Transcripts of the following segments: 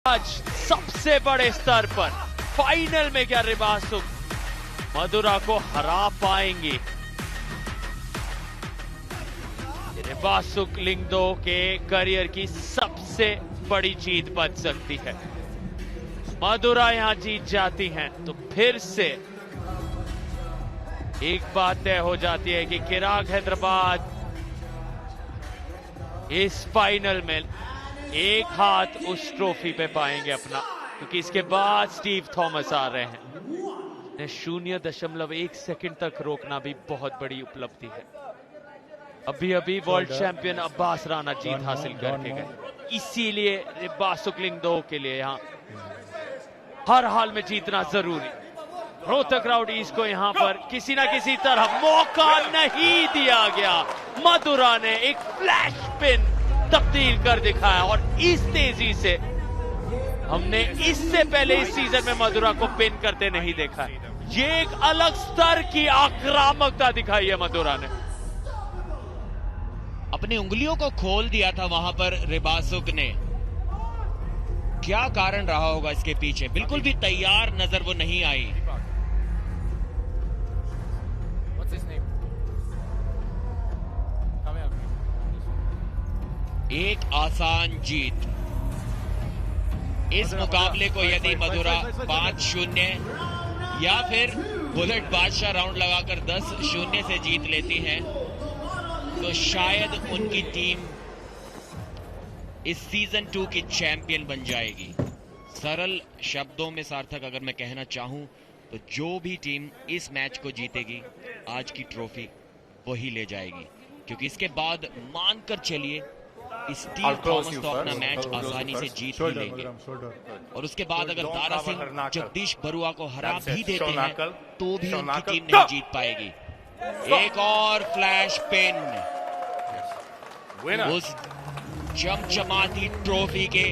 आज सबसे बड़े स्तर पर फाइनल में क्या रिबासुक मधुरा को हरा पाएंगे? रिबासुक लिंगदो के करियर की सबसे बड़ी जीत बन सकती है। मधुरा यहां जीत जाती हैं तो फिर से एक बात तय हो जाती है कि चिराग हैदराबाद इस फाइनल में एक हाथ उस ट्रॉफी पे पाएंगे अपना, क्योंकि इसके बाद स्टीव थॉमस आ रहे हैं। 0.1 सेकंड तक रोकना भी बहुत बड़ी उपलब्धि है। अभी अभी वर्ल्ड चैंपियन अब्बास राना जीत हासिल करके गए, इसीलिए रिबासुक लिंगदो के लिए यहां हर हाल में जीतना जरूरी। रोहतक राउडीज को यहां पर किसी ना किसी तरह मौका नहीं दिया गया। मधुरा ने एक फ्लैश पिन तब्दील कर दिखाया और इस तेजी से हमने इससे पहले इस सीजन में मधुरा को पिन करते नहीं देखा। ये एक अलग स्तर की आक्रामकता दिखाई है मधुरा ने। अपनी उंगलियों को खोल दिया था वहां पर रिबासुक ने। क्या कारण रहा होगा इसके पीछे? बिल्कुल भी तैयार नजर वो नहीं आई। एक आसान जीत। इस मुकाबले को यदि मधुरा 5-0 या फिर बुलेट बादशाह राउंड लगाकर 10-0 से जीत लेती हैं तो शायद उनकी टीम इस सीजन 2 की चैंपियन बन जाएगी। सरल शब्दों में सार्थक अगर मैं कहना चाहूं तो जो भी टीम इस मैच को जीतेगी आज की ट्रॉफी वही ले जाएगी, क्योंकि इसके बाद मानकर चलिए स्टीव थॉमस तो अपना मैच आसानी से जीत ही लेंगे और उसके बाद अगर दारा सिंह जगदीश बरुआ को हरा भी देते हैं तो भी उनकी टीम नहीं जीत पाएगी। एक और फ्लैश पिन। उस चमचमाती ट्रॉफी के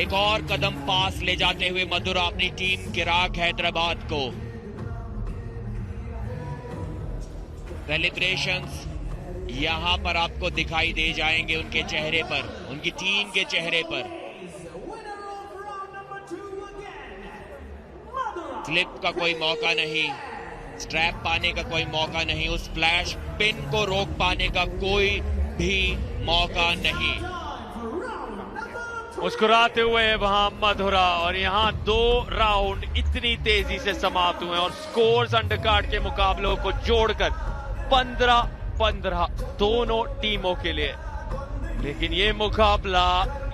एक और कदम पास ले जाते हुए मधुरा अपनी टीम चिराग हैदराबाद को सेलिब्रेशंस यहां पर आपको दिखाई दे जाएंगे उनके चेहरे पर, उनकी टीम के चेहरे पर। स्लिप का कोई मौका नहीं, स्ट्रैप पाने का कोई मौका नहीं, उस फ्लैश पिन को रोक पाने का कोई भी मौका नहीं। मुस्कुराते हुए वहां मधुरा और यहां 2 राउंड इतनी तेजी से समाप्त हुए और स्कोर्स अंडरकार्ड के मुकाबलों को जोड़कर 15-15 दोनों टीमों के लिए। लेकिन ये मुकाबला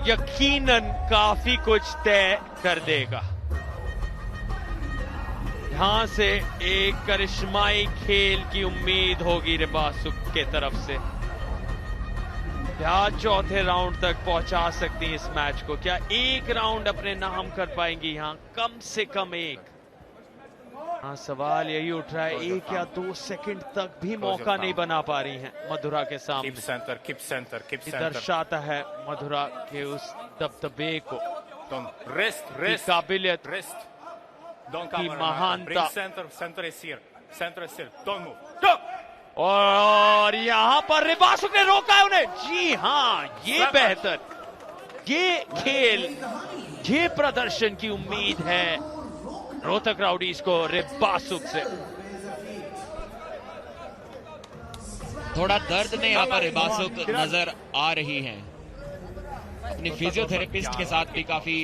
यकीनन काफी कुछ तय कर देगा। यहां से एक करिश्माई खेल की उम्मीद होगी रिबासुक के तरफ से। क्या चौथे राउंड तक पहुंचा सकती हैं इस मैच को? क्या एक राउंड अपने नाम कर पाएंगी? यहां कम से कम एक। हाँ, सवाल यही उठ रहा है, 1 या 2 सेकंड तक भी मौका नहीं बना पा रही हैं मधुरा के सामने। Keep center. दर्शाता है मधुरा के उस दबदबे को, Rest. काबिलियत, की महानता। Center is here. Don't move. और यहां पर रिबासुक ने रोका है उन्हें। जी हाँ, ये बेहतर, ये खेल, ये प्रदर्शन की उम्मीद है रोहतक राउडीज को रिबासुक से। थोड़ा दर्द में यहाँ पर रिबासुक नजर आ रही हैं। अपनी फिजियोथेरेपिस्ट के साथ भी काफी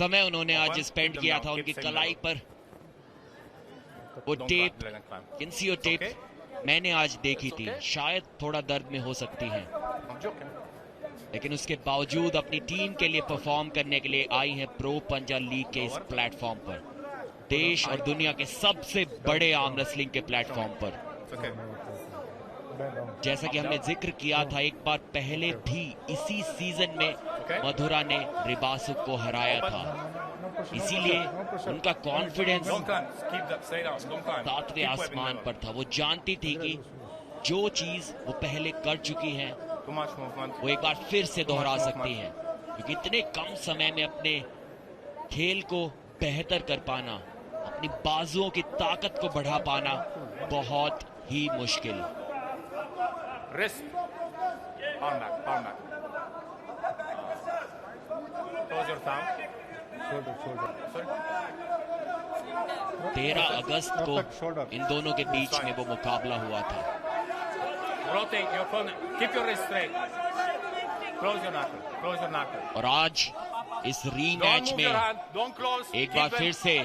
समय उन्होंने आज स्पेंड किया था उनकी कलाई पर। वो टेप, किन्सियो टेप मैंने आज देखी थी, शायद थोड़ा दर्द में हो सकती हैं, लेकिन उसके बावजूद अपनी टीम के लिए परफॉर्म करने के लिए आई हैं प्रो पंजा लीग के इस प्लेटफॉर्म पर, देश और दुनिया के सबसे बड़े आर्म रेसलिंग के प्लेटफॉर्म पर। जैसा कि हमने जिक्र किया था एक बार पहले भी, इसी सीजन में मधुरा ने रिबासुक को हराया था, इसीलिए उनका कॉन्फिडेंस 7वें आसमान पर था। वो जानती थी कि जो चीज वो पहले कर चुकी हैं वो एक बार फिर से दोहरा सकती हैं, क्योंकि इतने कम समय में अपने खेल को बेहतर कर पाना, अपनी बाजुओं की ताकत को बढ़ा पाना बहुत ही मुश्किल। Wrist. Arm back. Close your down. 13 अगस्त को इन दोनों के बीच में वो मुकाबला हुआ था। Rotate your opponent. Keep your wrist straight. Close your knuckle. Close your knuckle. और आज इस Don't रीमैच move में your hand. Don't close. एक Keep बार it. फिर से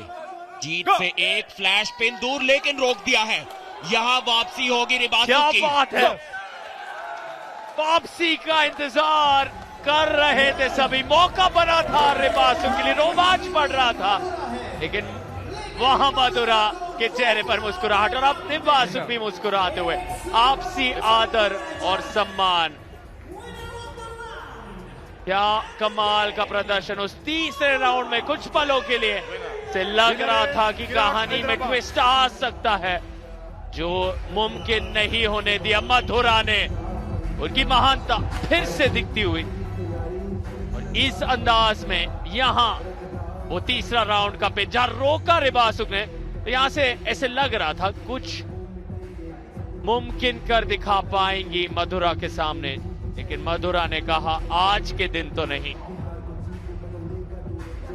जीत से एक फ्लैश पिन दूर लेकिन रोक दिया है। यहाँ वापसी होगी रिबासो क्या की। बात है, वापसी का इंतजार कर रहे थे सभी। मौका बना था रिबासो के लिए, रोमांच बढ़ रहा था, लेकिन वहां मधुरा के चेहरे पर मुस्कुराहट और अब रिबासो भी मुस्कुराते हुए। आपसी आदर और सम्मान। क्या कमाल का प्रदर्शन। उस तीसरे राउंड में कुछ पलों के लिए से लग रहा था कि कहानी में ट्विस्ट आ सकता है, जो मुमकिन नहीं होने दिया। मधुरा ने उनकी महानता फिर से दिखती हुई और इस अंदाज में यहां वो तीसरा राउंड का पिच जहां रोका रिबासुक ने, तो यहां से ऐसे लग रहा था कुछ मुमकिन कर दिखा पाएंगी मधुरा के सामने, लेकिन मधुरा ने कहा आज के दिन तो नहीं।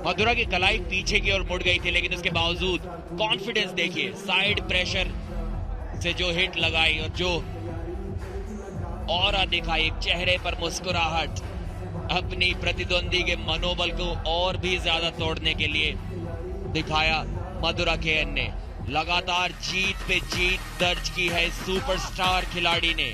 मधुरा की कलाई पीछे की ओर मुड़ गई थी, लेकिन उसके बावजूद कॉन्फिडेंस देखिए। साइड प्रेशर से जो हिट लगाई और जो ऑरा दिखाई, एक चेहरे पर मुस्कुराहट, अपनी प्रतिद्वंदी के मनोबल को और भी ज्यादा तोड़ने के लिए दिखाया मधुरा केएन ने। लगातार जीत पे जीत दर्ज की है सुपरस्टार खिलाड़ी ने।